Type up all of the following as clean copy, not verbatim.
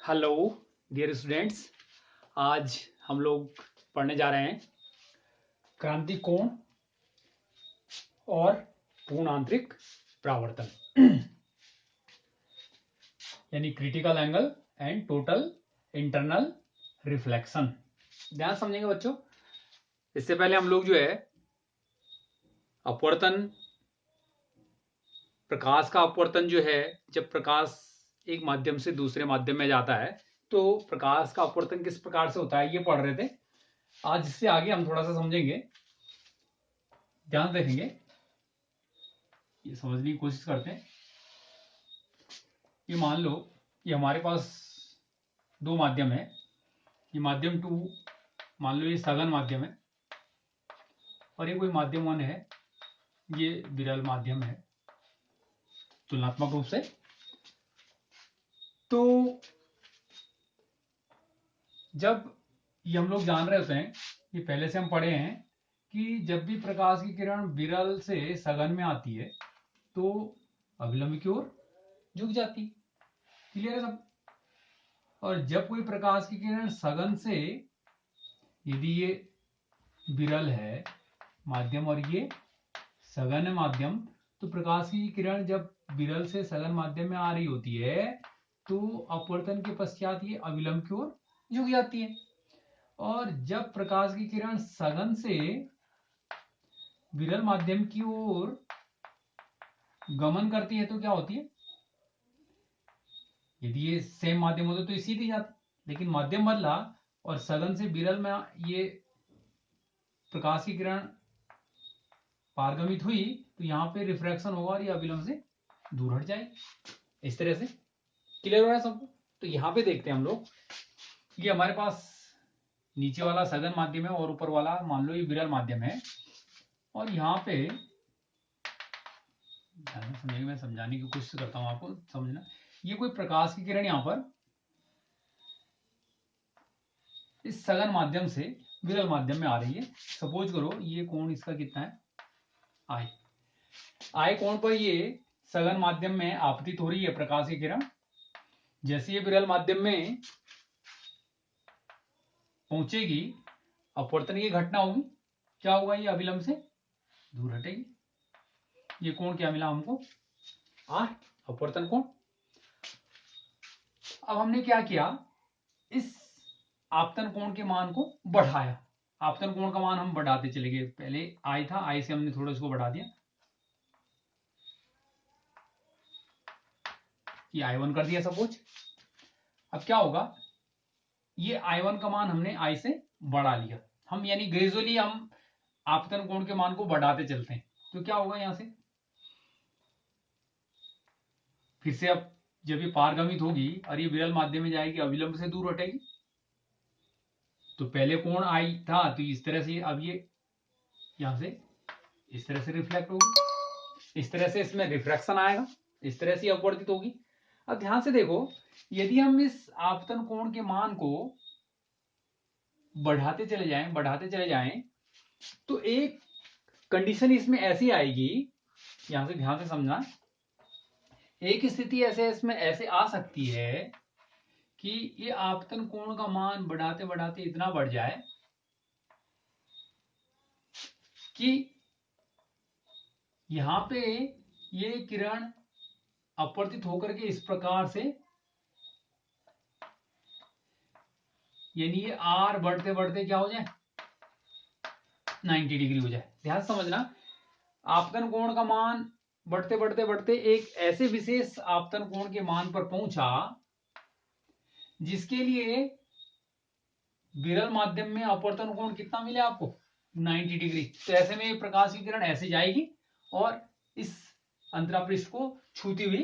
Hello dear students. आज हम लोग पढ़ने जा रहे हैं क्रांति कोण और पूर्ण आंतरिक परावर्तन यानी critical angle and total internal reflection. ध्यान समझेंगे बच्चों। इससे पहले हम लोग जो है अपवर्तन, प्रकाश का अपवर्तन जो है, जब प्रकाश एक माध्यम से दूसरे माध्यम में जाता है तो प्रकाश का अपवर्तन किस प्रकार से होता है ये पढ़ रहे थे। आज इससे आगे हम थोड़ा सा समझेंगे, ध्यान देखेंगे, ये समझने की कोशिश करते हैं। ये मान लो ये हमारे पास दो माध्यम है। ये माध्यम 2 मान लो ये सघन माध्यम है और ये कोई माध्यम 1 है, ये विरल माध्यम है तुलनात्मक रूप से। तो जब ये हम लोग जान रहे होते हैं, ये पहले से हम पढ़े हैं कि जब भी प्रकाश की किरण विरल से सघन में आती है तो अभिलंब की ओर झुक जाती है। क्लियर है सब। और जब कोई प्रकाश की किरण सघन से, यदि ये विरल है माध्यम और ये सघन माध्यम, तो प्रकाश की किरण जब विरल से सघन माध्यम में आ रही होती है तो अपवर्तन के पश्चात ये अविलंब की ओर झुक जाती है। और जब प्रकाश की किरण सघन से विरल माध्यम की ओर गमन करती है तो क्या होती है, यदि ये सेम माध्यम होता तो ये सीधी जाती, लेकिन माध्यम बदला और सघन से विरल में ये प्रकाश की किरण पारगमित हुई तो यहाँ पे रिफ्रैक्शन होगा और ये अविलंब से दूर हट जाएगी। इस तरह से क्लियर हो रहा है सबको। तो यहाँ पे देखते हैं हम लोग, ये हमारे पास नीचे वाला सघन माध्यम है और ऊपर वाला मान लो ये विरल माध्यम है। और यहाँ पे समझेंगे, मैं समझाने की कोशिश करता हूं आपको समझना। ये कोई प्रकाश की किरण यहाँ पर इस सघन माध्यम से विरल माध्यम में आ रही है। सपोज करो ये कोण इसका कितना है, आई। आई कोण पर ये सघन माध्यम में आपतित हो रही है प्रकाश की किरण। जैसे ये विरल माध्यम में पहुंचेगी अपवर्तन की घटना होगी, क्या होगा, ये अविलंब से दूर हटेगी। ये कोण क्या मिला हमको, आर, अपवर्तन कोण। अब हमने क्या किया, इस आपतन कोण के मान को बढ़ाया। आपतन कोण का मान हम बढ़ाते चले गए। पहले आई था, आई से हमने थोड़ा इसको बढ़ा दिया, ये I1 कर दिया सपोज। अब क्या होगा, ये I1 का मान हमने I से बढ़ा लिया। हम यानी ग्रेजुअली हम आपतन कोण के मान को बढ़ाते चलते हैं। तो क्या होगा, यहां से फिर से अब जब ये पारगमित होगी और ये विरल माध्यम में जाएगी, अविलंब से दूर हटेगी। तो पहले कोण I था तो इस तरह से, अब ये यहां से इस तरह से रिफ्लेक्ट होगी, इस तरह से इसमें रिफ्रैक्शन आएगा, इस तरह से अपवर्तित होगी। अब ध्यान से देखो, यदि हम इस आपतन कोण के मान को बढ़ाते चले जाएं तो एक कंडीशन इसमें ऐसी आएगी, यहां से ध्यान से समझना। एक स्थिति ऐसे इसमें ऐसे आ सकती है कि ये आपतन कोण का मान बढ़ाते बढ़ाते इतना बढ़ जाए कि यहां पे ये किरण अपवर्तित होकर के इस प्रकार से, यानी ये आर बढ़ते बढ़ते क्या हो जाए, 90 डिग्री हो जाए। ध्यान समझना, आपतन कोण का मान बढ़ते बढ़ते बढ़ते एक ऐसे विशेष आपतन कोण के मान पर पहुंचा जिसके लिए विरल माध्यम में अपवर्तन कोण कितना मिले आपको, 90 डिग्री। तो ऐसे में प्रकाश की किरण ऐसे जाएगी और इस अंतरापृष्ठ को छूती हुई,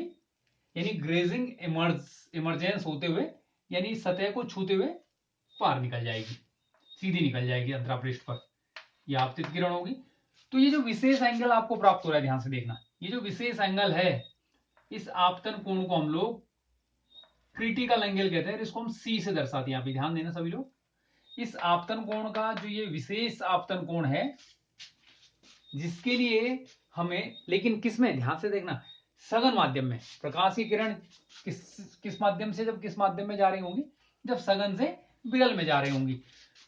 यानी ग्रेजिंग इमरजेंस होते हुए, यानी सतह को छूते हुए पार निकल जाएगी, सीधी निकल जाएगी अंतरापृष्ठ पर, यह आपतित किरण होगी। तो ये जो विशेष एंगल आपको प्राप्त हो रहा है, ध्यान से देखना, ये जो विशेष एंगल है, इस आपतन कोण को हम लोग क्रिटिकल एंगल कहते हैं। इसको हम सी से दर्शाते हैं। यहाँ पे ध्यान देना सभी लोग, इस आपतन कोण का जो ये विशेष आपतन कोण है जिसके लिए हमें, लेकिन किसमें, ध्यान से देखना, सघन माध्यम में प्रकाश की किरण किस माध्यम से, जब किस माध्यम में जा रही होंगी, जब सघन से विरल में जा रही होंगी,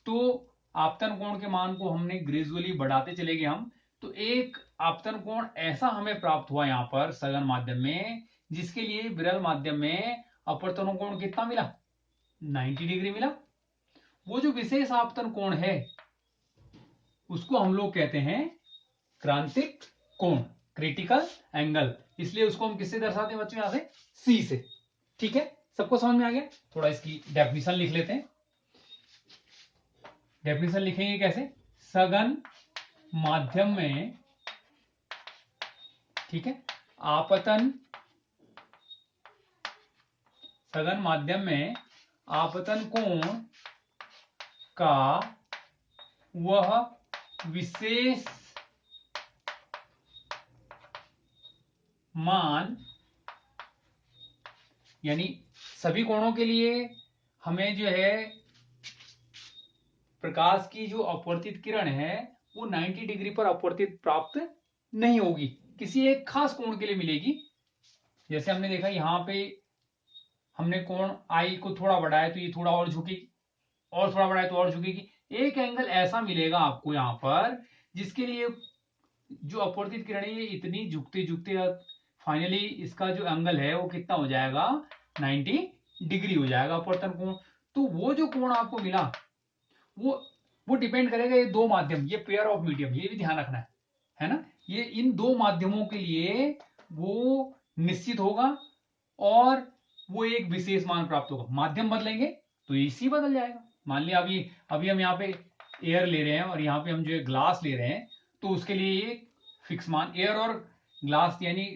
तो आपतन कोण के मान को हमने ग्रेजुअली बढ़ाते चले गए हम, तो एक आपतन कोण ऐसा हमें प्राप्त हुआ यहां पर सघन माध्यम में, जिसके लिए विरल माध्यम में अपवर्तन कोण कितना मिला, 90 डिग्री मिला। वो जो विशेष आपतन कोण है उसको हम लोग कहते हैं क्रांतिक कोण, क्रिटिकल एंगल। इसलिए उसको हम किससे दर्शाते हैं बच्चों, यहां से सी से। ठीक है, सबको समझ में आ गया। थोड़ा इसकी डेफिनेशन लिख लेते हैं। डेफिनेशन लिखेंगे कैसे, सघन माध्यम में, ठीक है, आपतन, सघन माध्यम में आपतन कोण का वह विशेष मान, यानी सभी कोणों के लिए हमें जो है प्रकाश की जो अपवर्तित किरण है वो 90 डिग्री पर अपवर्तित प्राप्त नहीं होगी, किसी एक खास कोण के लिए मिलेगी। जैसे हमने देखा यहां पे हमने कोण आई को थोड़ा बढ़ाया तो ये थोड़ा और झुकेगी, और थोड़ा बढ़ाया तो और झुकेगी। एक एंगल ऐसा मिलेगा आपको यहां पर जिसके लिए जो अपवर्तित किरण है ये इतनी झुकते झुकते फाइनली इसका जो एंगल है वो कितना हो जाएगा, 90 डिग्री हो जाएगा अपवर्तन कोण। तो वो जो कोण आपको मिला वो डिपेंड करेगा ये दो माध्यम, ये पेयर ऑफ मीडियम, ये भी ध्यान रखना है ना। ये इन दो माध्यमों के लिए वो निश्चित होगा और वो एक विशेष मान प्राप्त होगा। माध्यम बदलेंगे तो इसी बदल जाएगा। मान लिया अभी हम यहाँ पे एयर ले रहे हैं और यहाँ पे हम जो है ग्लास ले रहे हैं, तो उसके लिए एक फिक्स मान, एयर और ग्लास यानी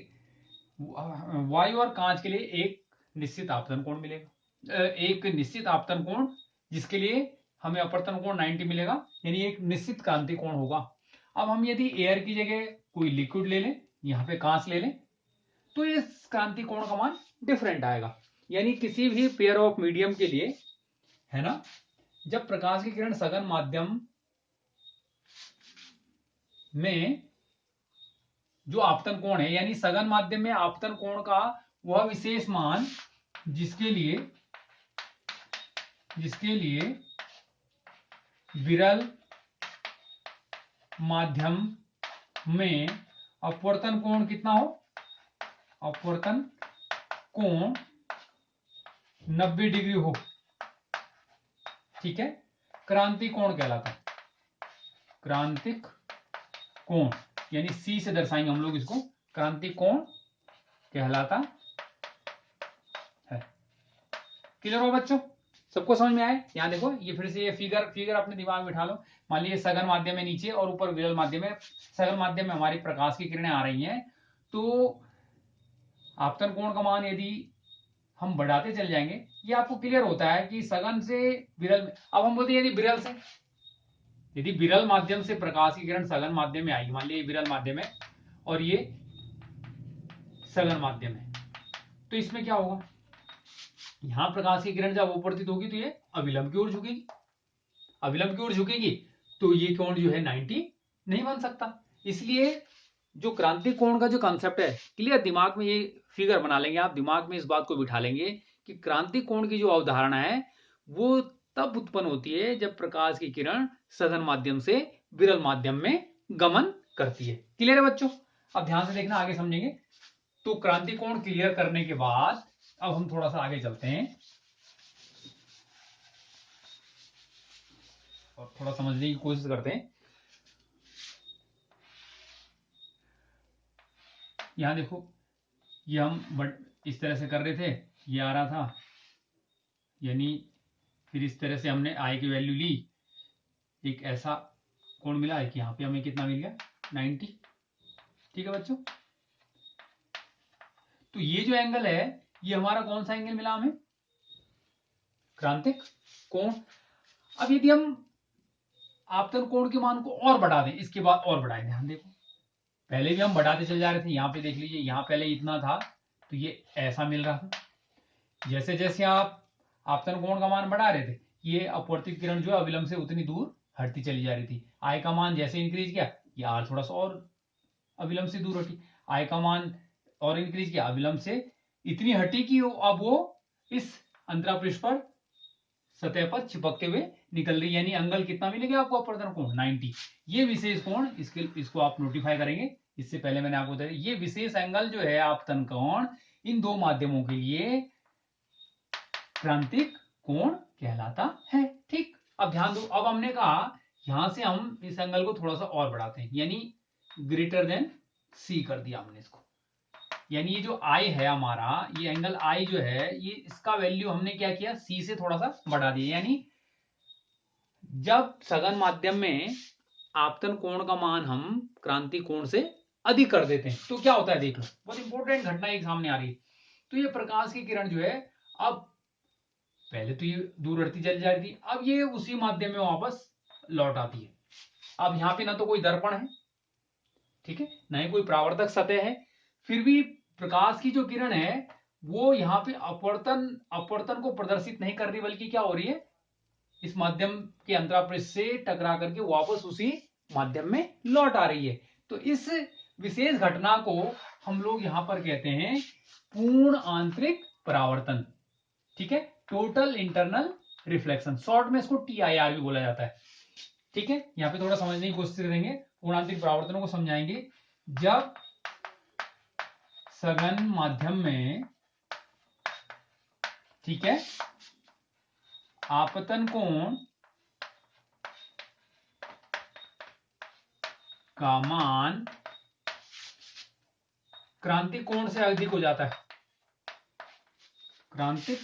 वायु और कांच के लिए एक निश्चित आपतन कोण मिलेगा, एक निश्चित आपतन कोण जिसके लिए हमें अपवर्तन कोण 90 मिलेगा, यानी एक निश्चित क्रांति कोण होगा। अब हम यदि एयर की जगह कोई लिक्विड ले लें, यहां पे कांच ले लें, तो इस क्रांति कोण का मान डिफरेंट आएगा। यानी किसी भी पेयर ऑफ मीडियम के लिए, है ना, जब प्रकाश की किरण सघन माध्यम में जो आपतन कोण है, यानी सघन माध्यम में आपतन कोण का वह विशेष मान जिसके लिए विरल माध्यम में अपवर्तन कोण कितना हो, अपवर्तन कोण 90 डिग्री हो, ठीक है, क्रांति कोण कहलाता है। क्रांतिक कोण यानी सी से दर्शाएंगे हम लोग इसको, क्रांतिक कोण कहलाता है। क्लियर हो बच्चों, सबको समझ में आए। यहां देखो ये फिर से ये फिगर अपने दिमाग में बिठा लो। मान लीजिए सघन माध्यम में नीचे और ऊपर विरल माध्यम में, सघन माध्यम में हमारी प्रकाश की किरणें आ रही हैं, तो आपतन कोण का मान यदि हम बढ़ाते चल जाएंगे, ये आपको क्लियर होता है कि सघन से विरल में। अब हम बोलते हैं यदि विरल माध्यम से प्रकाश की किरण सघन माध्यम में आएगी, मान लीजिए विरल माध्यम है और ये सघन माध्यम है, तो इसमें क्या होगा, यहां प्रकाश की किरण जब अपवर्तित होगी तो ये अविलंब की ओर झुकेगी, अविलंब की ओर झुकेगी तो ये कोण जो है 90 नहीं बन सकता। इसलिए जो क्रांति कोण का जो कंसेप्ट है, क्लियर दिमाग में ये फिगर बना लेंगे आप, दिमाग में इस बात को बिठा लेंगे कि क्रांति कोण की जो अवधारणा है वो तब उत्पन्न होती है जब प्रकाश की किरण सघन माध्यम से विरल माध्यम में गमन करती है। क्लियर है बच्चों, अब ध्यान से देखना, आगे समझेंगे। तो क्रांति कोण क्लियर करने के बाद अब हम थोड़ा सा आगे चलते हैं और थोड़ा समझने की कोशिश करते हैं। यहां देखो ये हम इस तरह से कर रहे थे, ये आ रहा था, यानी फिर इस तरह से हमने आई की वैल्यू ली, एक ऐसा कोण मिला है कि यहां पे हमें कितना मिल गया, 90। ठीक है बच्चों, तो ये जो एंगल है ये हमारा कौन सा एंगल मिला हमें, क्रांतिक कोण। अब यदि हम आपतन कोण के मान को और बढ़ा दें, इसके बाद और बढ़ाएं, ध्यान देखो पहले भी हम बढ़ाते चले जा रहे थे, यहां पे देख लीजिए यहां पहले इतना था तो ये ऐसा मिल रहा था, जैसे जैसे आप आपतन कोण का मान बढ़ा रहे थे ये अपवर्तित किरण जो है अविलंब से उतनी दूर हटती चली जा रही थी। आई का मान जैसे इंक्रीज किया ये आर थोड़ा सा और अविलंब से दूर हटी, आई का मान और इंक्रीज किया, अविलंब से इतनी हटी कि अब वो इस अंतरापृष्ठ पर सतह पर चिपकते हुए निकल रही, यानी एंगल कितना मिलेगा आपको अपवर्तन कोण 90। ये विशेष कोण इसको आप नोटिफाई करेंगे। इससे पहले मैंने आपको बताया ये विशेष एंगल जो है आपतन कोण इन दो माध्यमों के लिए क्रांतिक कोण कहलाता है। ठीक, अब ध्यान दो, अब हमने कहा यहां से हम इस एंगल को थोड़ा सा और बढ़ाते हैं, यानी ग्रेटर देन सी कर दिया हमने इसको, यानी ये जो आई है हमारा, ये एंगल आई जो है, ये इसका वैल्यू हमने क्या किया, सी से थोड़ा सा बढ़ा दिया। यानी जब सघन माध्यम में आपतन कोण का मान हम क्रांति कोण से अधिक कर देते हैं तो क्या होता है, देख लो, बहुत इंपॉर्टेंट घटना एक सामने आ रही है। तो ये प्रकाश की किरण जो है, अब पहले तो ये दूरवर्ती चली जा रही थी, अब ये उसी माध्यम में वापस लौट आती है। अब यहां पे ना तो कोई दर्पण है, ठीक है, ना ही कोई परावर्तक सतह है, फिर भी प्रकाश की जो किरण है वो यहाँ पे अपवर्तन को प्रदर्शित नहीं कर रही, बल्कि क्या हो रही है, इस माध्यम के अंतरापृष्ठ से टकरा करके वापस उसी माध्यम में लौट आ रही है। तो इस विशेष घटना को हम लोग यहां पर कहते हैं पूर्ण आंतरिक परावर्तन। ठीक है, टोटल इंटरनल रिफ्लेक्शन, शॉर्ट में इसको TIR भी बोला जाता है। ठीक है, यहां पे थोड़ा समझने की कोशिश करेंगे, पूर्ण आंतरिक परावर्तनों को समझाएंगे। जब सघन माध्यम में, ठीक है, आपतन कोण का मान क्रांतिक कोण से अधिक हो जाता है, क्रांतिक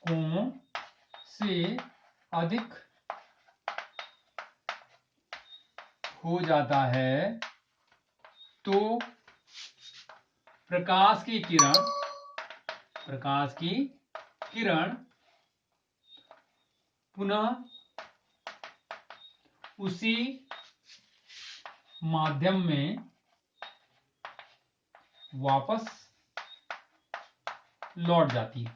कोण से अधिक हो जाता है, तो प्रकाश की किरण पुनः उसी माध्यम में वापस लौट जाती है।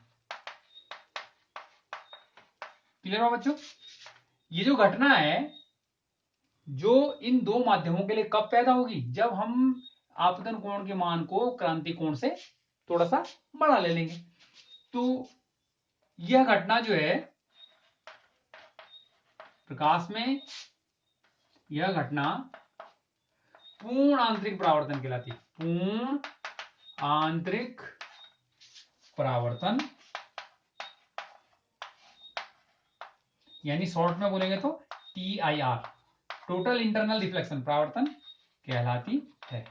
क्लियर हो बच्चों? ये जो घटना है जो इन दो माध्यमों के लिए कब पैदा होगी, जब हम आपतन कोण के मान को क्रांतिक कोण से थोड़ा सा बड़ा ले लेंगे। तो यह घटना जो है प्रकाश में, यह घटना पूर्ण आंतरिक परावर्तन कहलाती है, पूर्ण आंतरिक परावर्तन, यानी शॉर्ट में बोलेंगे तो TIR, टोटल इंटरनल रिफ्लेक्शन परावर्तन कहलाती है।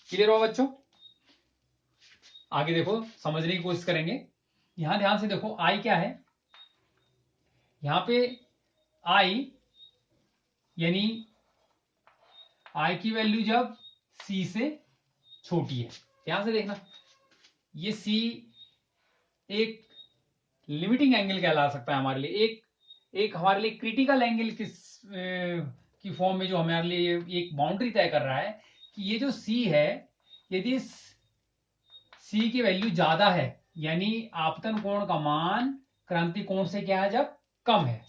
क्लियर हो बच्चों? आगे देखो, समझने की कोशिश करेंगे। यहां ध्यान से देखो, आई क्या है, यहां पे आई यानी आई की वैल्यू जब सी से छोटी है, ध्यान से देखना, ये सी एक लिमिटिंग एंगल कहला सकता है हमारे लिए, एक हमारे लिए क्रिटिकल एंगल की फॉर्म में जो हमारे लिए एक बाउंड्री तय कर रहा है कि ये जो सी है, यदि सी की वैल्यू ज्यादा है, यानी आपतन कोण का मान क्रांति कोण से क्या है, जब कम है,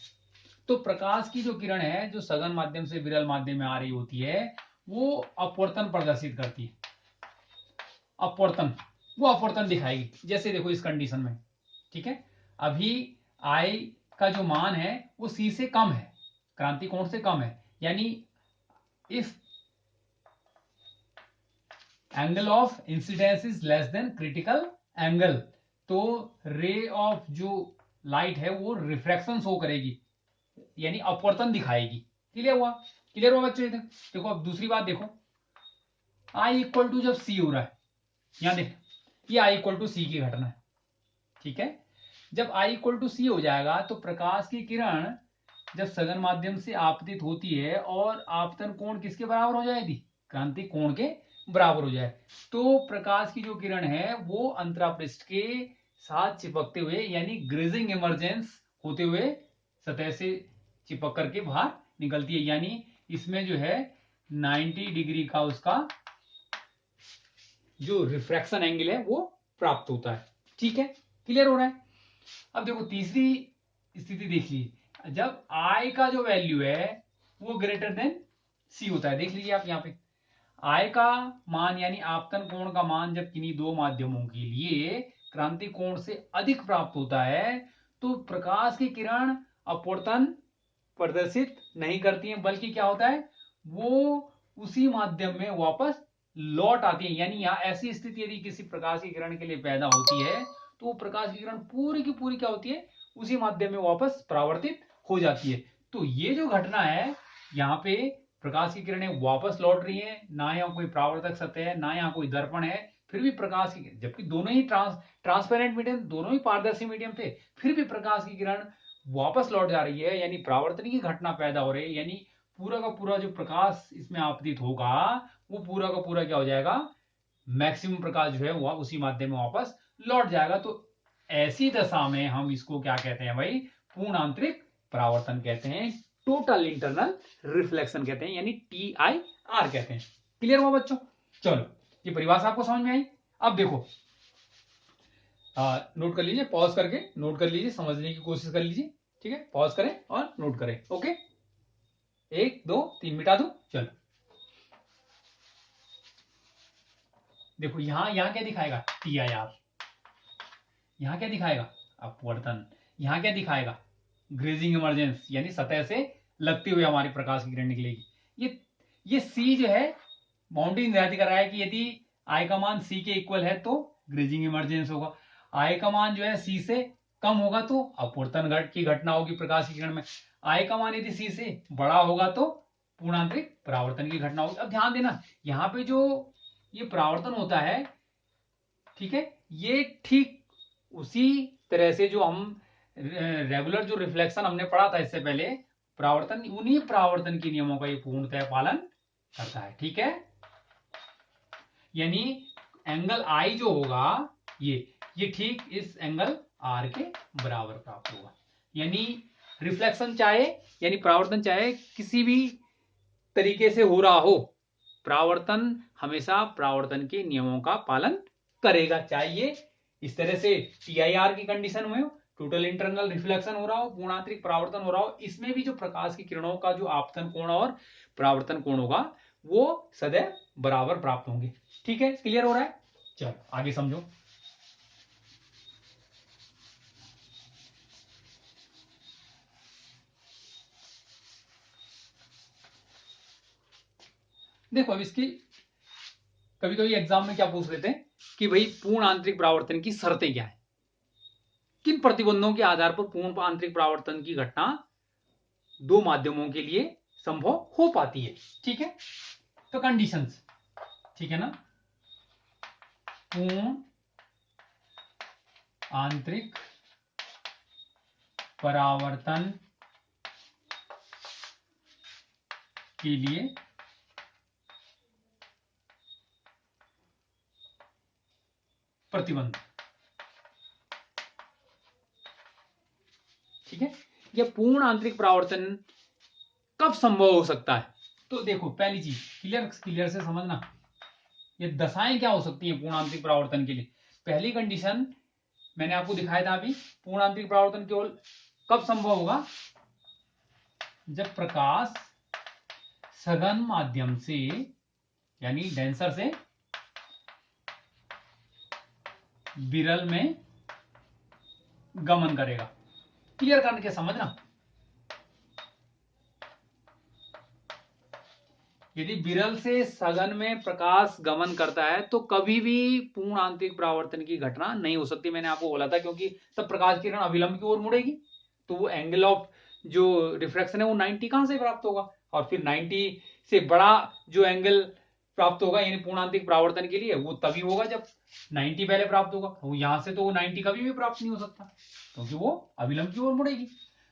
तो प्रकाश की जो किरण है जो सघन माध्यम से विरल माध्यम में आ रही होती है, वो अपवर्तन प्रदर्शित करती है, वो अपवर्तन दिखाएगी। जैसे देखो इस कंडीशन में, ठीक है, अभी आई का जो मान है वो सी से कम है, क्रांति कोण से कम है, यानी if angle of incidence is less than critical angle, तो रे ऑफ जो लाइट है वो रिफ्रैक्शन शो करेगी, यानी अपवर्तन दिखाएगी। क्लियर हुआ? क्लियर हुआ बच्चों? देखो अब दूसरी बात देखो, आई इक्वल टू जब सी हो रहा है, यहां देख, ये आई इक्वल टू सी की घटना है, ठीक है, जब आई इक्वल टू सी हो जाएगा तो प्रकाश की किरण जब सघन माध्यम से आपतित होती है और आपतन कोण किसके बराबर हो जाएगी, क्रांति कोण के बराबर हो जाए, तो प्रकाश की जो किरण है वो अंतरापृष्ठ के साथ चिपकते हुए, यानी ग्रेजिंग इमरजेंस होते हुए सतह से चिपक करके बाहर निकलती है, यानी इसमें जो है 90 डिग्री का उसका जो रिफ्रैक्शन एंगल है वो प्राप्त होता है। ठीक है, क्लियर हो रहा है? अब देखो तीसरी स्थिति देख लीजिए, जब आई का जो वैल्यू है वो ग्रेटर देन सी होता है, देख लीजिए आप यहां पे, आय का मान यानी आपतन कोण का मान जब किन्हीं दो माध्यमों के लिए क्रांति कोण से अधिक प्राप्त होता है तो प्रकाश की किरण अपवर्तन प्रदर्शित नहीं करती है, बल्कि क्या होता है वो उसी माध्यम में वापस लौट आती है। यानी यहां ऐसी स्थिति यदि किसी प्रकाश की किरण के लिए पैदा होती है तो वो प्रकाश की किरण पूरी की पूरी क्या होती है, उसी माध्यम में वापस परावर्तित हो जाती है। तो ये जो घटना है, यहाँ पे प्रकाश की किरणें वापस लौट रही हैं, ना यहाँ कोई परावर्तक सतह है, ना यहाँ कोई दर्पण है, फिर भी प्रकाश की, जबकि दोनों ही ट्रांसपेरेंट मीडियम, दोनों ही पारदर्शी मीडियम थे, फिर भी प्रकाश की किरण वापस लौट जा रही है, यानी परावर्तन की घटना पैदा हो रही है। यानी पूरा का पूरा जो प्रकाश इसमें आपतित होगा वो पूरा का पूरा क्या हो जाएगा, मैक्सिमम प्रकाश जो है वह उसी माध्यम में वापस लौट जाएगा। तो ऐसी दशा में हम इसको क्या कहते हैं भाई, पूर्ण आंतरिक परावर्तन कहते हैं, टोटल इंटरनल रिफ्लेक्शन कहते हैं, यानी TIR कहते हैं। क्लियर हुआ बच्चों? चलो ये परिभाषा आपको समझ में आई। अब देखो नोट कर लीजिए, पॉज करके नोट कर लीजिए, समझने की कोशिश कर लीजिए। ठीक है, पॉज करें और नोट करें। ओके, 1 2 3 मिटा दो। चलो देखो यहां क्या दिखाएगा, TIR। यहां क्या दिखाएगा, अपवर्तन। यहां क्या दिखाएगा, ग्रेजिंग इमरजेंस, यानी सतह से लगते हुए हमारी प्रकाश की किरण निकलेगी। ये C जो है बाउंड्री निर्धारित कर रहा है कि यदि I का मान C के इक्वल है तो ग्रेजिंग इमरजेंस होगा, I का मान जो है C से कम होगा तो अपवर्तन की घटना होगी प्रकाश की किरण में, I का मान यदि C से बड़ा होगा तो पूर्णांतरिक परावर्तन की घटना होगी। अब ध्यान देना, यहाँ पे जो ये परावर्तन होता है, ठीक है, ये ठीक उसी तरह से जो हम रेगुलर जो रिफ्लेक्शन हमने पढ़ा था इससे पहले, परावर्तन, उन्हीं परावर्तन के नियमों का ये पूर्णतः पालन करता है। ठीक है, यानी एंगल आई जो होगा ये ठीक इस एंगल आर के बराबर प्राप्त होगा। यानी रिफ्लेक्शन चाहे यानी परावर्तन चाहे किसी भी तरीके से हो रहा हो, परावर्तन हमेशा परावर्तन के नियमों का पालन करेगा, चाहिए इस तरह से TIR की कंडीशन में हो, टोटल इंटरनल रिफ्लेक्शन हो रहा हो, पूर्णांतरिक परावर्तन हो रहा हो, इसमें भी जो प्रकाश की किरणों का जो आपतन कोण और परावर्तन कोण होगा वो सदैव बराबर प्राप्त होंगे। ठीक है, क्लियर हो रहा है? चलो आगे समझो। देखो अब इसकी कभी कभी एग्जाम में क्या पूछ लेते हैं कि भाई पूर्ण आंतरिक परावर्तन की शर्तें क्या है, किन प्रतिबंधों के आधार पर पूर्ण आंतरिक परावर्तन की घटना दो माध्यमों के लिए संभव हो पाती है। ठीक है, तो कंडीशंस, ठीक है ना, पूर्ण आंतरिक परावर्तन के लिए प्रतिबंध। ठीक है, यह पूर्ण आंतरिक परावर्तन कब संभव हो सकता है? तो देखो पहली चीज क्लियर से समझना, ये दशाएं क्या हो सकती हैं पूर्ण आंतरिक परावर्तन के लिए। पहली कंडीशन मैंने आपको दिखाया था अभी, पूर्ण आंतरिक परावर्तन केवल कब संभव होगा, जब प्रकाश सघन माध्यम से यानी डेंसर से विरल में गमन करेगा। क्लियर करके समझना, यदि विरल से सघन में प्रकाश गमन करता है तो कभी भी पूर्ण आंतरिक परावर्तन की घटना नहीं हो सकती। मैंने आपको बोला था क्योंकि तब प्रकाश किरण अविलंब की ओर मुड़ेगी, तो वो एंगल ऑफ जो रिफ्रैक्शन है वो 90 कहां से प्राप्त होगा, और फिर 90 से बड़ा जो एंगल प्राप्त होगा यानी पूर्ण आंतरिक परावर्तन के लिए वो तभी होगा जब 90 पहले प्राप्त होगा। वो यहां से तो वो 90 कभी भी प्राप्त नहीं हो सकता क्योंकि वो अविलंब की ओर मुड़ेगी।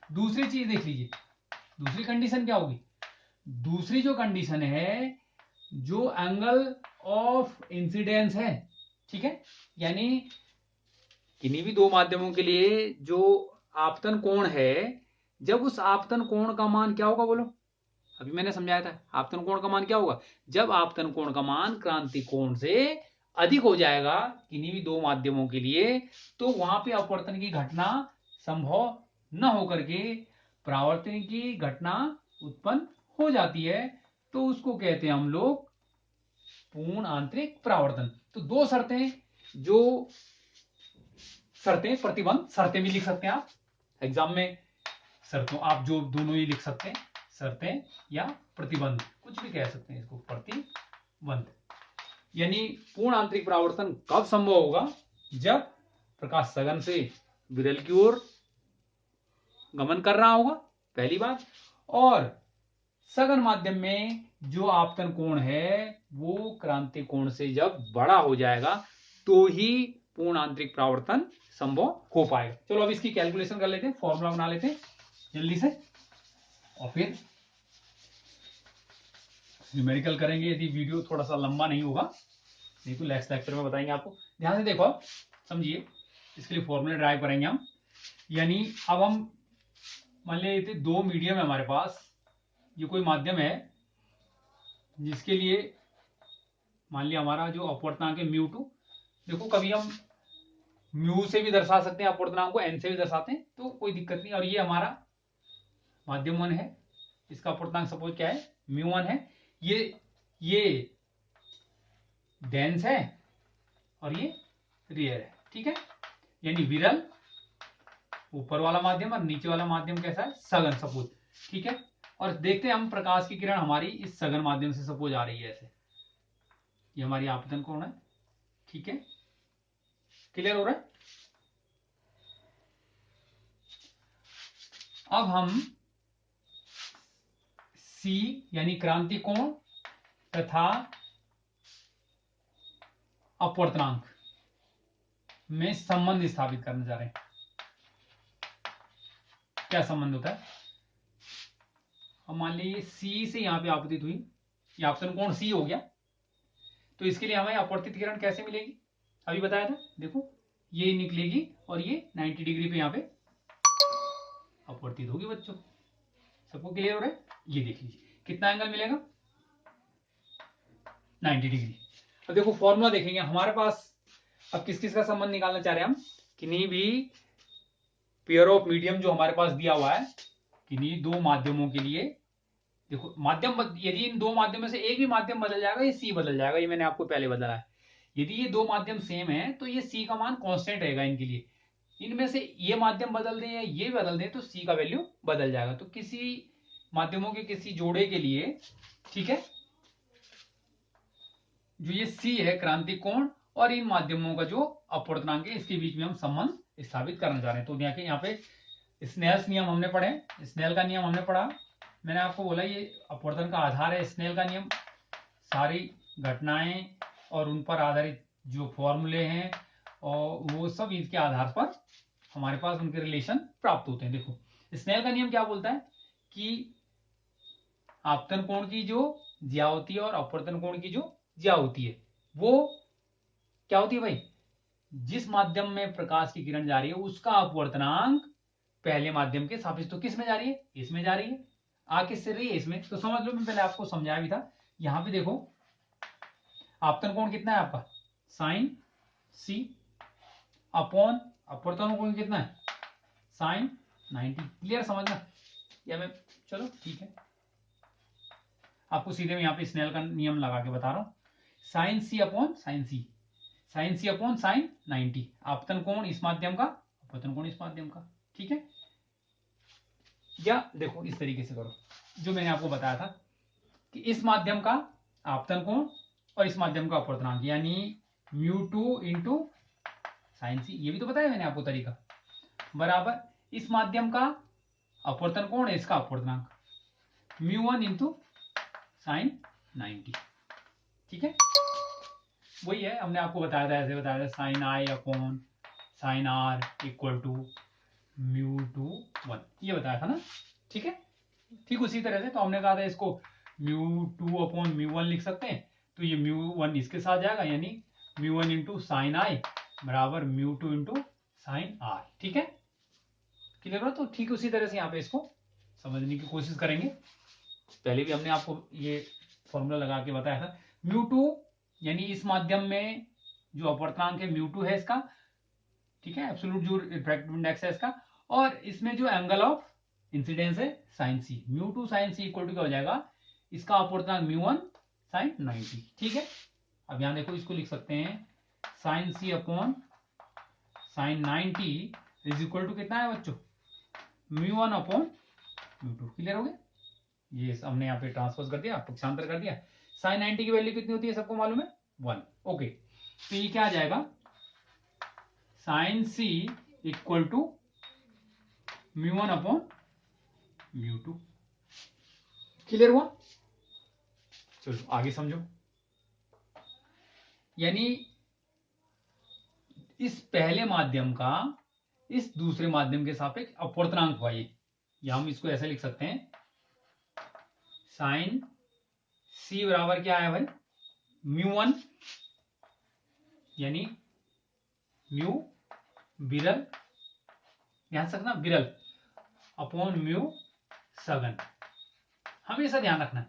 दूसरी चीज देख लीजिए, दूसरी कंडीशन क्या होगी, दूसरी जो कंडीशन है, जो एंगल ऑफ इंसिडेंस है, ठीक है, यानी किन्हीं भी दो माध्यमों के लिए जो आपतन कोण है, जब उस आपतन कोण का मान क्या होगा बोलो, अभी मैंने समझाया था आपतन कोण का मान क्या होगा, जब आपतन कोण का मान क्रांति कोण से अधिक हो जाएगा किन्हीं भी दो माध्यमों के लिए, तो वहां पे अपवर्तन की घटना संभव न होकर के परावर्तन की घटना उत्पन्न हो जाती है। तो उसको कहते हैं हम लोग पूर्ण आंतरिक परावर्तन। तो दो शर्तें, जो शर्तें, प्रतिबंध, शर्तें भी लिख सकते हैं आप एग्जाम में, शर्तों आप जो दोनों ही लिख सकते हैं, शर्तें या प्रतिबंध, कुछ भी कह सकते हैं इसको, प्रतिबंध। यानी पूर्ण आंतरिक परावर्तन कब संभव होगा? जब प्रकाश सघन से विरल की ओर गमन कर रहा होगा, पहली बात, और सघन माध्यम में जो आपतन कोण है वो क्रांति कोण से जब बड़ा हो जाएगा तो ही पूर्ण आंतरिक परावर्तन संभव हो पाएगा। चलो अब इसकी कैलकुलेशन कर लेते हैं, फॉर्मूला बना लेते हैं जल्दी से, और फिर न्यूमेरिकल करेंगे यदि वीडियो थोड़ा सा लंबा नहीं होगा, नहीं तो नेक्स्ट लेक्चर में बताएंगे आपको। ध्यान से देखो, आप समझिए, इसके लिए फॉर्मूला ड्राइव करेंगे हम। यानी अब हम मान लेते दो मीडियम है हमारे पास, ये कोई माध्यम है जिसके लिए मान लिया हमारा जो अपवर्तनांक है म्यू टू। देखो कभी हम म्यू से भी दर्शा सकते हैं अपवर्तनांक को, एन से भी दर्शाते हैं, तो कोई दिक्कत नहीं। और ये हमारा माध्यम वन है, इसका अपवर्तनांक सपोज क्या है, म्यू वन है। ये डेंस है और ये रियर है, ठीक है। यानी विरल ऊपर वाला माध्यम और नीचे वाला माध्यम कैसा है, सघन सपोज, ठीक है। और देखते हैं हम प्रकाश की किरण हमारी इस सघन माध्यम से सपोज आ रही है ऐसे, ये हमारी आपतन कोण है, ठीक है। क्लियर हो रहा है? अब हम C यानी क्रांति कोण तथा अपवर्तनांक में संबंध स्थापित करना चाह रहे हैं। क्या संबंध होता है? अब मान लीजिए C से यहां पे आपतित हुई, ये आपतन कोण C हो गया, तो इसके लिए हमें अपवर्तित किरण कैसे मिलेगी, अभी बताया था। देखो ये निकलेगी और ये 90 डिग्री पे यहां पे अपवर्तित होगी बच्चों, सबको क्लियर हो रहा है? ये देख लीजिए कितना एंगल मिलेगा, 90 डिग्री। अब देखो फॉर्मूला देखेंगे हमारे पास, अब किस किस का संबंध निकालना चाह रहे हैं हम, किन्हीं भी पेयर ऑफ मीडियम जो हमारे पास दिया हुआ है, किन्हीं दो माध्यमों के लिए, देखो माध्यम, यदि इन दो माध्यमों से एक भी माध्यम बदल जाएगा, ये सी बदल जाएगा, ये मैंने आपको पहले बदला है। यदि ये दो माध्यम सेम है तो ये सी का मान कांस्टेंट रहेगा इनके लिए। इनमें से ये माध्यम बदल दें या ये बदल दें तो सी का वैल्यू बदल जाएगा। तो किसी माध्यमों के किसी जोड़े के लिए, ठीक है, जो ये सी है क्रांति कोण और इन माध्यमों का जो अपवर्तनांक है, इसके बीच में हम संबंध स्थापित करना चाह रहे हैं। तो देखिए यहाँ पे स्नेल्स नियम हमने पढ़े, स्नेल का नियम हमने पढ़ा, मैंने आपको बोला ये अपवर्तन का आधार है स्नेल का नियम। सारी घटनाएं और उन पर आधारित जो फॉर्मूले हैं और वो सब इसके आधार पर हमारे पास उनके रिलेशन प्राप्त होते हैं। देखो स्नेल का नियम क्या बोलता है कि आपतन कोण की जो ज्या होती है और अपवर्तन कोण की जो ज्या होती है वो क्या होती है भाई, जिस माध्यम में प्रकाश की किरण जा रही है उसका अपवर्तनांक पहले माध्यम के सापेक्ष, तो किस में जा रही है, इसमें जा रही है, आ किससे रही है, इसमें। तो समझ लो, मैं पहले आपको समझाया भी था। यहां पे देखो आपतन कोण कितना है आपका, साइन सी, अपॉन अपवर्तन कोण कितना है, साइन 90। क्लियर समझना, या मैं, चलो ठीक है, आपको सीधे मैं यहाँ पे स्नेल का नियम लगा के बता रहा हूं, साइन सी अपॉन साइन सी, साइन सी अपॉन साइन 90, आपतन कोण इस माध्यम का, अपवर्तन कोण इस माध्यम का, ठीक है। या देखो इस तरीके से करो, जो मैंने आपको बताया था कि इस माध्यम का आपतन कोण और इस माध्यम का अपवर्तनांक, यानी म्यू टू इंटू साइन सी, ये भी तो बताया मैंने आपको तरीका, बराबर इस माध्यम का अपवर्तन कोण है, इसका अपवर्तनांक म्यू वन इंटू साइन 90, ठीक है। वही है, हमने आपको बताया था, ऐसे बताया था, sine i upon sine r equal to mu two one, ये बताया था ना, ठीक है। ठीक उसी तरह से तो हमने कहा था इसको mu two upon mu one लिख सकते हैं, तो ये म्यू वन इसके साथ जाएगा, यानी mu one into sine i बराबर mu two into sine r, ठीक है। क्लियर हो? तो ठीक उसी तरह से यहाँ पे इसको समझने की कोशिश करेंगे। पहले भी हमने आपको ये फॉर्मूला लगा के बताया था, म्यू टू यानी इस माध्यम में जो अपवर्तनांक है म्यू टू है इसका, ठीक है, एब्सोल्यूट जो रिफ्रैक्टिव इंडेक्स है इसका, और इसमें जो एंगल ऑफ इंसिडेंस है sine C, mu two sine C equal to क्या हो जाएगा, इसका अपवर्तनांक म्यू वन साइन 90, ठीक है। अब यहां देखो, इसको लिख सकते हैं sine C upon sine 90 is equal to कितना है बच्चों, μ1 अपॉन μ2। क्लियर हो गया? ये हमने यहाँ पे ट्रांसपोज कर दिया, पक्षांतर कर दिया। साइन 90 की वैल्यू कितनी होती है सबको मालूम है, 1। ओके, तो ये क्या आ जाएगा, sine C equal to μ1 upon μ2। Clear हुआ? चलो आगे समझो। यानी इस पहले माध्यम का इस दूसरे माध्यम के सापेक्ष अपवर्तनांक हुआ ये, या हम इसको ऐसे लिख सकते हैं, साइन सी बराबर क्या है भाई, μ1 यानी म्यू विरल, ध्यान से रखना विरल, अपॉन म्यू सघन। हमेशा ध्यान रखना,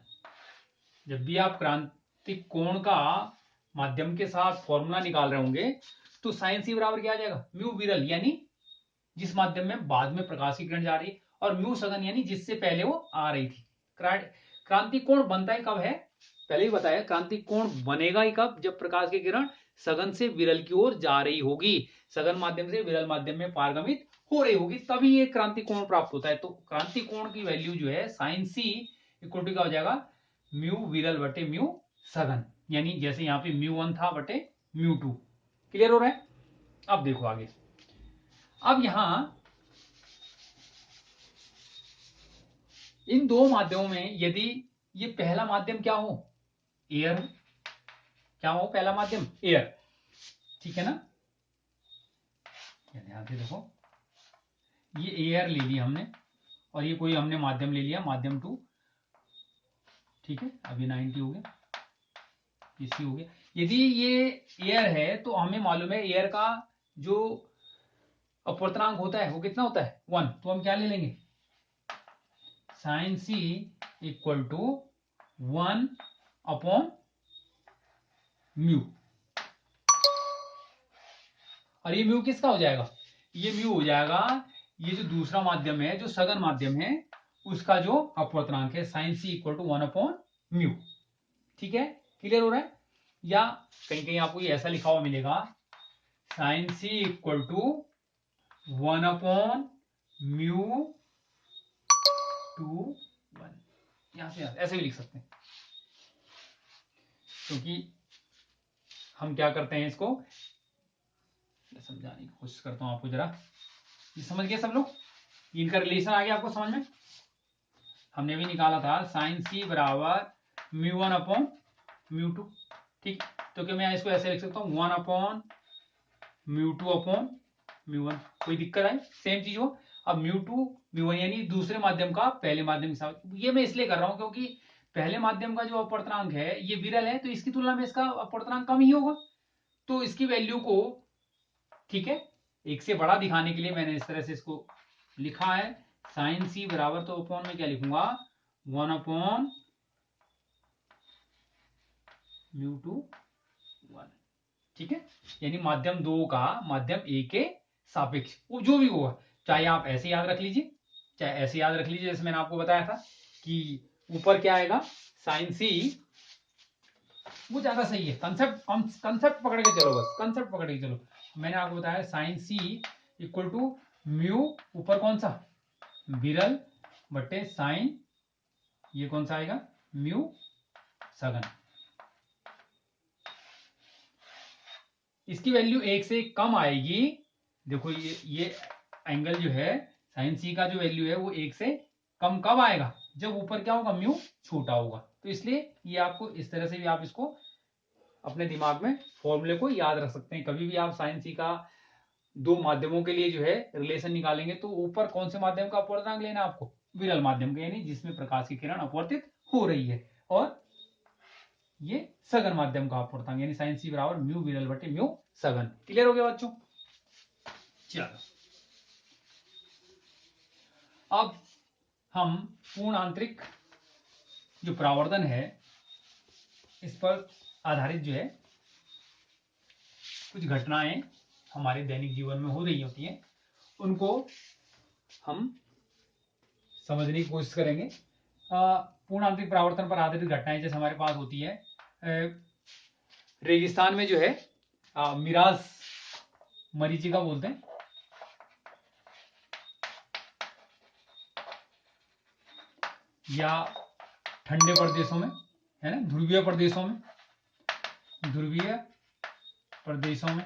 जब भी आप क्रांतिक कोण का माध्यम के साथ फॉर्मूला निकाल रहे होंगे तो साइन सी बराबर क्या आ जाएगा, म्यू विरल यानी जिस माध्यम में बाद में प्रकाश की किरण जा रही है, और म्यू सघन यानी जिससे पहले वो आ रही थी। क्रांतिक कोण बनता ही कब है, पहले ही बताया, क्रांतिक कोण बनेगा ही कब, जब प्रकाश की किरण सघन से विरल की ओर जा रही होगी, सघन माध्यम से विरल माध्यम में पारगमित हो रही होगी, तभी ये क्रांतिक कोण प्राप्त होता है। तो क्रांतिक कोण की वैल्यू जो है साइन सी इक्वल टू क्या हो जाएगा, म्यू विरल बटे म्यू सघन, यानी जैसे यहाँ पे μ1 था बटे μ2। क्लियर हो रहा है? अब देखो आगे, अब यहां इन दो माध्यमों में यदि ये पहला माध्यम क्या हो, एयर, क्या हो पहला माध्यम, एयर, ठीक है ना, ध्यान से देखो, ये एयर ले लिया हमने और ये कोई हमने माध्यम ले लिया, माध्यम 2, ठीक है, अभी 90 हो गया, इसी हो गया। यदि ये एयर है तो हमें मालूम है एयर का जो अपवर्तनांक होता है वो कितना होता है, 1। तो हम क्या ले लेंगे, sine C equal to 1 upon mu, और ये म्यू किसका हो जाएगा, ये म्यू हो जाएगा ये जो दूसरा माध्यम है, जो सघन माध्यम है, उसका जो अपवर्तनांक है, sine C equal to 1 upon mu. ठीक है, क्लियर हो रहा है? या कहीं कहीं आपको ये ऐसा लिखा हुआ मिलेगा, sine C equal to 1 upon mu 2 1, यहां से ऐसे भी लिख सकते हैं, क्योंकि हम क्या करते हैं, इसको समझाने की कोशिश करता हूं आपको जरा। ये समझ गए सब लोग, इनका रिलेशन आ गया आपको समझ में? हमने भी निकाला था साइन सी बराबर μ1 अपॉन μ2, ठीक। तो क्या मैं इसको ऐसे लिख सकता हूं, 1 अपॉन μ2 अपॉन μ1, कोई दिक्कत है? सेम चीज हो। अब μ2 μ1 यानी दूसरे माध्यम का पहले माध्यम के साथ, ये मैं इसलिए कर रहा हूं क्योंकि पहले माध्यम का जो अपवर्तनांक है ये विरल है, तो इसकी तुलना में इसका अपवर्तनांक कम ही होगा, तो इसकी वैल्यू को, ठीक है, एक से बड़ा दिखाने के लिए मैंने इस तरह से इसको लिखा है, साइन सी बराबर, तो अपॉन में क्या लिखूंगा, 1 अपॉन μ2 1, ठीक है। यानी माध्यम 2 का माध्यम ए के सापेक्ष, वो जो भी होगा, चाहे आप ऐसे याद रख लीजिए, चाहे ऐसे याद रख लीजिए, जैसे मैंने आपको बताया था कि ऊपर क्या आएगा, साइन सी, वो ज्यादा सही है, कंसेप्ट पकड़ के चलो, बस कंसेप्ट पकड़ के चलो। मैंने आपको बताया sine C equal to mu, ऊपर कौन सा, विरल बटे साइन, ये कौन सा आएगा, म्यू सघन। इसकी वैल्यू 1 से कम आएगी, देखो ये एंगल जो है, साइन सी का जो वैल्यू है वो 1 से कम कब आएगा, जब ऊपर क्या होगा, म्यू छोटा होगा। तो इसलिए ये आपको इस तरह से भी आप इसको अपने दिमाग में फॉर्मूले को याद रख सकते हैं। कभी भी आप साइन सी का दो माध्यमों के लिए जो है रिलेशन निकालेंगे, तो ऊपर कौन से माध्यम का अपवर्तनांक लेना है आपको, विरल माध्यम का, यानी जिसमें प्रकाश की किरण अपवर्तित हो रही है, और ये सघन माध्यम का अपवर्तनांक, यानी साइन सी बराबर म्यू विरल बटे म्यू सघन। क्लियर हो गया बच्चों? चलो अब हम पूर्ण आंतरिक जो परावर्तन है, इस पर आधारित जो है कुछ घटनाएं हमारे दैनिक जीवन में हो रही होती हैं, उनको हम समझने की कोशिश करेंगे। पूर्ण आंतरिक परावर्तन पर आधारित घटनाएं जैसे हमारे पास होती है, रेगिस्तान में जो है मिराज मरीचिका बोलते हैं, या ठंडे प्रदेशों में, है ना, ध्रुवीय प्रदेशों में, ध्रुवीय प्रदेशों में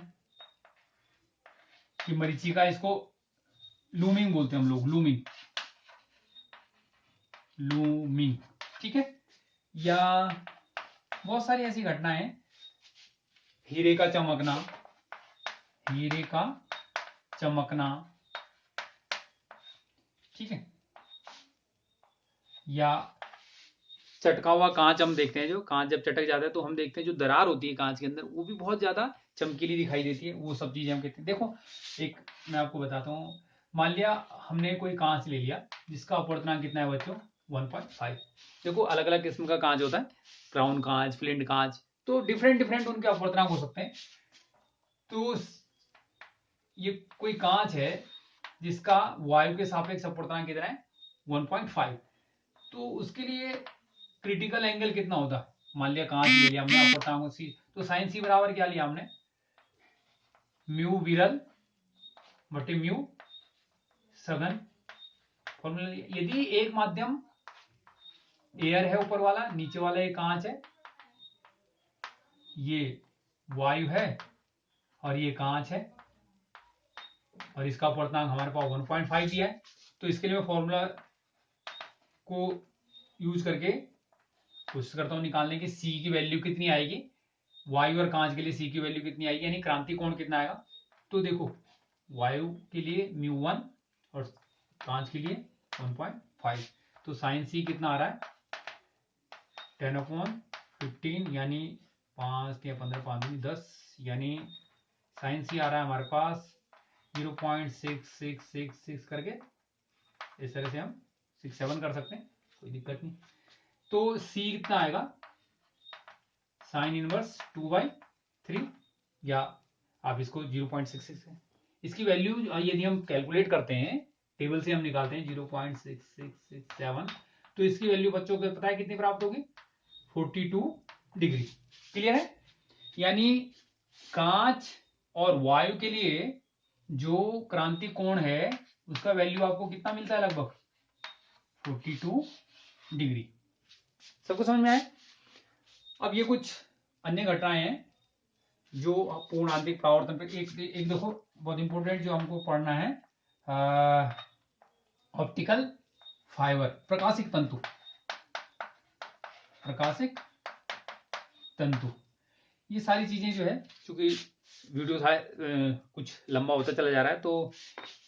कि मरीचिका, इसको लूमिंग बोलते हैं हम लोग, लूमिंग, लूमिंग, ठीक है। या बहुत सारी ऐसी घटनाएं हैं, हीरे का चमकना, हीरे का चमकना, ठीक है। या चटका हुआ कांच, हम देखते हैं जो कांच जब चटक जाता है तो हम देखते हैं जो दरार होती है कांच के अंदर वो भी बहुत ज्यादा चमकीली दिखाई देती है, वो सब चीजें हम कहते हैं। देखो एक मैं आपको बताता हूँ, मान लिया हमने कोई कांच ले लिया जिसका अपवर्तनांक कितना है बच्चों, 1.5। देखो अलग अलग किस्म का कांच होता है, क्राउन कांच, फ्लिंट कांच, तो डिफरेंट डिफरेंट उनके अपवर्तनांक हो सकते हैं। तो ये कोई कांच है जिसका वायु के सापेक्ष अपवर्तनांक कितना है, 1.5, तो उसके लिए क्रिटिकल एंगल कितना होता है, मान लिया कांच ले लिया हमने अपवर्तनांक सी, तो साइन सी बराबर क्या लिया हमने, म्यू विरल बटे म्यू सघन। फॉर्मूला, यदि एक माध्यम एयर है ऊपर वाला, नीचे वाला एक कांच है, ये वायु है और ये कांच है, और इसका अपवर्तनांक हमारे पास 1.5 दिया है, तो इसके लिए मैं फॉर्मूला को यूज करके कोशिश करता हूं निकालने की सी की वैल्यू कितनी आएगी, वायु और कांच के लिए सी की वैल्यू कितनी आएगी, यानी क्रांति कोण कितना आएगा। तो देखो वायु के लिए μ1 और कांच के लिए 1.5, तो साइन सी कितना आ रहा है, 10/15, यानी 5 या 15, 5 10, यानी साइन सी आ रहा है हमारे पास 0.6666 करके, इस तरह से हम 6-7 कर सकते हैं, कोई दिक्कत नहीं। तो सी कितना आएगा, साइन इनवर्स 2/3, या आप इसको 0.66 है, इसकी वैल्यू यदि हम कैलकुलेट करते हैं टेबल से हम निकालते हैं 0.6667, तो इसकी वैल्यू बच्चों को पता है कितनी प्राप्त होगी, 42 डिग्री। क्लियर है, यानी कांच और वायु के लिए जो क्रांति कोण है उसका वैल्यू आपको कितना मिलता है, लगभग 42 डिग्री। सबको समझ में आए। अब ये कुछ अन्य घटनाएं हैं जो पूर्ण आंतरिक परावर्तन पे, एक देखो बहुत इंपॉर्टेंट जो हमको पढ़ना है, ऑप्टिकल फाइबर, प्रकाशिक तंतु, प्रकाशिक तंतु, ये सारी चीजें जो है, चूंकि वीडियो कुछ लंबा होता चला जा रहा है, तो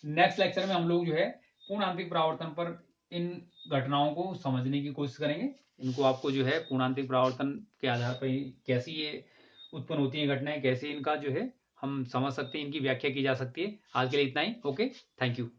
नेक्स्ट लेक्चर में हम लोग जो है पूर्ण आंतरिक परावर्तन पर इन घटनाओं को समझने की कोशिश करेंगे। इनको आपको जो है पूर्ण आंतरिक परावर्तन के आधार पर कैसी ये उत्पन्न होती है घटनाएं, कैसे इनका जो है हम समझ सकते हैं, इनकी व्याख्या की जा सकती है। आज के लिए इतना ही, ओके, थैंक यू।